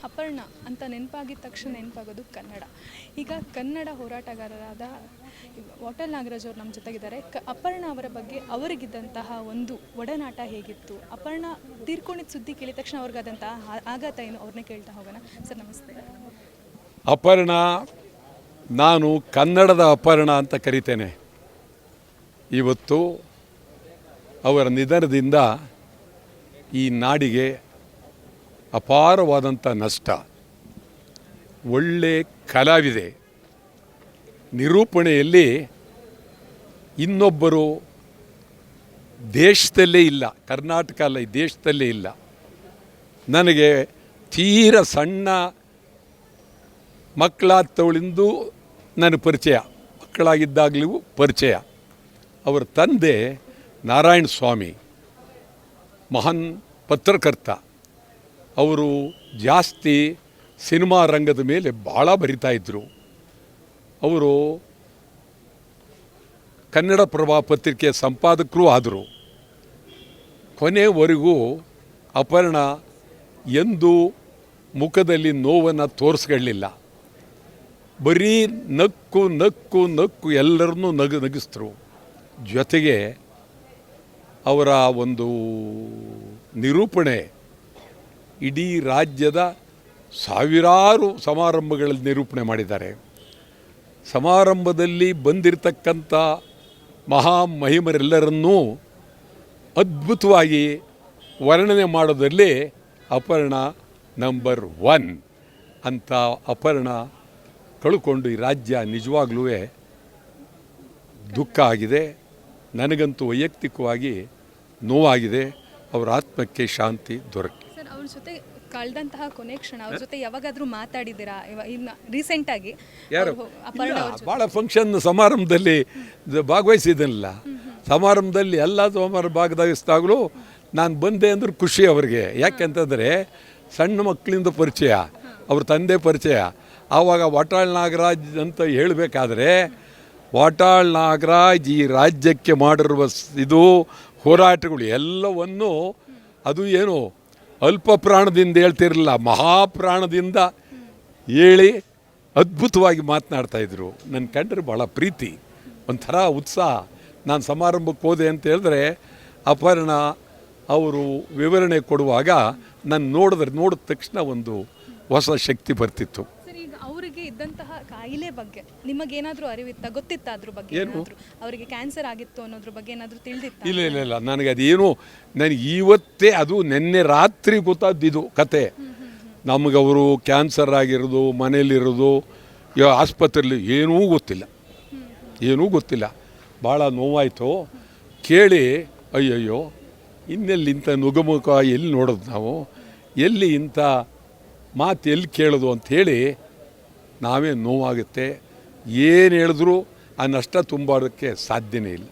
ಅಪರ್ಣ ಅಂತ ನೆನಪಾಗಿದ ತಕ್ಷಣ ನೆನಪಾಗೋದು ಕನ್ನಡ. ಈಗ ಕನ್ನಡ ಹೋರಾಟಗಾರರಾದ ವಾಟಾಳ್ ನಾಗರಾಜ್ ಅವರು ನಮ್ಮ ಜೊತೆಗಿದ್ದಾರೆ. ಅಪರ್ಣ ಅವರ ಬಗ್ಗೆ ಅವರಿಗಿದ್ದಂತಹ ಒಂದು ಒಡನಾಟ ಹೇಗಿತ್ತು? ಅಪರ್ಣ ತೀರ್ಕೊಂಡಿದ್ದ ಸುದ್ದಿ ಕೇಳಿದ ತಕ್ಷಣ ಅವ್ರಿಗಾದಂತಹ ಆಘಾತ ಏನು? ಅವ್ರನ್ನೇ ಕೇಳ್ತಾ ಹೋಗೋಣ. ಸರ್ ನಮಸ್ತೆ. ಅಪರ್ಣ, ನಾನು ಕನ್ನಡದ ಅಪರ್ಣ ಅಂತ ಕರಿತೇನೆ. ಇವತ್ತು ಅವರ ನಿಧನದಿಂದ ಈ ನಾಡಿಗೆ ಅಪಾರವಾದಂಥ ನಷ್ಟ. ಒಳ್ಳೆ ಕಲಾವಿದೆ, ನಿರೂಪಣೆಯಲ್ಲಿ ಇನ್ನೊಬ್ಬರು ದೇಶದಲ್ಲೇ ಇಲ್ಲ, ಕರ್ನಾಟಕ ಅಲ್ಲ, ಈ ದೇಶದಲ್ಲೇ ಇಲ್ಲ. ನನಗೆ ತೀರ ಸಣ್ಣ ಮಕ್ಕಳಾದವಳಿಂದು ನನ್ನ ಪರಿಚಯ, ಮಕ್ಕಳಾಗಿದ್ದಾಗಲೂ ಪರಿಚಯ. ಅವರ ತಂದೆ ನಾರಾಯಣ ಸ್ವಾಮಿ ಮಹಾನ್ ಪತ್ರಕರ್ತ. ಅವರು ಜಾಸ್ತಿ ಸಿನಿಮಾ ರಂಗದ ಮೇಲೆ ಭಾಳ ಬರಿತಾಯಿದ್ರು. ಅವರು ಕನ್ನಡಪ್ರಭ ಪತ್ರಿಕೆ ಸಂಪಾದಕರೂ ಆದರು. ಕೊನೆವರೆಗೂ ಅಪರ್ಣ ಎಂದೂ ಮುಖದಲ್ಲಿ ನೋವನ್ನು ತೋರಿಸ್ಕೊಳ್ಳಿಲ್ಲ. ಬರೀ ನಕ್ಕು ನಕ್ಕು ನಕ್ಕು ಎಲ್ಲರನ್ನೂ ನಗಿಸ್ತರು. ಜೊತೆಗೆ ಅವರ ಒಂದು ನಿರೂಪಣೆ ಇಡೀ ರಾಜ್ಯದ ಸಾವಿರಾರು ಸಮಾರಂಭಗಳಲ್ಲಿ ನಿರೂಪಣೆ ಮಾಡಿದ್ದಾರೆ. ಸಮಾರಂಭದಲ್ಲಿ ಬಂದಿರತಕ್ಕಂಥ ಮಹಾಮಹಿಮರೆಲ್ಲರನ್ನೂ ಅದ್ಭುತವಾಗಿ ವರ್ಣನೆ ಮಾಡೋದರಲ್ಲಿ ಅಪರ್ಣ ನಂಬರ್ 1 ಅಂತ. ಅಪರ್ಣ ಕಳ್ಕೊಂಡು ಈ ರಾಜ್ಯ ನಿಜವಾಗ್ಲೂ ದುಃಖ ಆಗಿದೆ. ನನಗಂತೂ ವೈಯಕ್ತಿಕವಾಗಿ ನೋವಾಗಿದೆ. ಅವರ ಆತ್ಮಕ್ಕೆ ಶಾಂತಿ ದೊರಕಲಿ. ಸರ್, ಅವ್ರ ಜೊತೆ ಕಳೆದಂತಹ ಕೊನೆ ಕ್ಷಣ, ಅವ್ರ ಜೊತೆ ಯಾವಾಗಾದರೂ ಮಾತಾಡಿದ್ದೀರಾ? ಇನ್ನು ರೀಸೆಂಟಾಗಿ ಯಾರು ಭಾಳ ಫಂಕ್ಷನ್ ಸಮಾರಂಭದಲ್ಲಿ ಭಾಗವಹಿಸಿದ್ದಲ್ಲ. ಸಮಾರಂಭದಲ್ಲಿ ಎಲ್ಲ ಭಾಗವಹಿಸಿದಾಗಲೂ ನಾನು ಬಂದೆ ಅಂದ್ರೆ ಖುಷಿ ಅವ್ರಿಗೆ. ಯಾಕೆಂತಂದರೆ ಸಣ್ಣ ಮಕ್ಕಳಿಂದ ಪರಿಚಯ, ಅವ್ರ ತಂದೆ ಪರಿಚಯ. ಆವಾಗ ವಾಟಾಳ್ ನಾಗರಾಜ್ ಅಂತ ಹೇಳಬೇಕಾದ್ರೆ, ವಾಟಾಳ್ ನಾಗರಾಜ್ ಈ ರಾಜ್ಯಕ್ಕೆ ಮಾಡಿರುವ ಇದು ಹೋರಾಟಗಳು ಎಲ್ಲವನ್ನು ಅದು ಏನು ಅಲ್ಪ ಪ್ರಾಣದಿಂದ ಹೇಳ್ತಿರಲಿಲ್ಲ, ಮಹಾಪ್ರಾಣದಿಂದ ಹೇಳಿ ಅದ್ಭುತವಾಗಿ ಮಾತನಾಡ್ತಾಯಿದ್ರು. ನನ್ನ ಕಂಡ್ರೆ ಭಾಳ ಪ್ರೀತಿ, ಒಂಥರ ಉತ್ಸಾಹ. ನಾನು ಸಮಾರಂಭಕ್ಕೆ ಹೋದೆ ಅಂತ ಹೇಳಿದ್ರೆ ಅಪರ್ಣ ಅವರು ವಿವರಣೆ ಕೊಡುವಾಗ ನಾನು ನೋಡಿದ ತಕ್ಷಣ ಒಂದು ಹೊಸ ಶಕ್ತಿ ಬರ್ತಿತ್ತು. ಸರ್, ಈಗ ಅವರಿಗೆ ಇದ್ದಂತಹ ಕಾಯಿಲೆ ಬಗ್ಗೆ ನಿಮಗೇನಾದರೂ ಅರಿವಿತ್ತಾ, ಗೊತ್ತಿತ್ತಾ? ಅದ್ರ ಬಗ್ಗೆ ಏನಾದರೂ ಅವರಿಗೆ ಕ್ಯಾನ್ಸರ್ ಆಗಿತ್ತು ಅನ್ನೋದ್ರ ಬಗ್ಗೆ ಏನಾದರೂ ತಿಳಿದಿತ್ತಾ? ಇಲ್ಲ, ನನಗೆ ಅದೇನು, ನನಗೆ ಇವತ್ತೇ, ಅದು ನಿನ್ನೆ ರಾತ್ರಿ ಗೊತ್ತಾದ್ದಿದ್ದು ಕತೆ. ನಮಗವರು ಕ್ಯಾನ್ಸರ್ ಆಗಿರೋದು, ಮನೇಲಿರೋದು, ಆಸ್ಪತ್ರೆಯಲ್ಲಿ ಏನೂ ಗೊತ್ತಿಲ್ಲ. ಭಾಳ ನೋವಾಯಿತು ಕೇಳಿ. ಅಯ್ಯಯ್ಯೋ, ಇನ್ನೆಲ್ಲಿ ಇಂಥ ನುಗಮುಖ ಎಲ್ಲಿ ನೋಡೋದು ನಾವು, ಎಲ್ಲಿ ಇಂಥ ಮಾತು ಎಲ್ಲಿ ಕೇಳೋದು ಅಂಥೇಳಿ ನಾವೇ ನೋವಾಗುತ್ತೆ. ಏನು ಹೇಳಿದ್ರೂ ಆ ನಷ್ಟ ತುಂಬೋದಕ್ಕೆ ಸಾಧ್ಯನೇ ಇಲ್ಲ.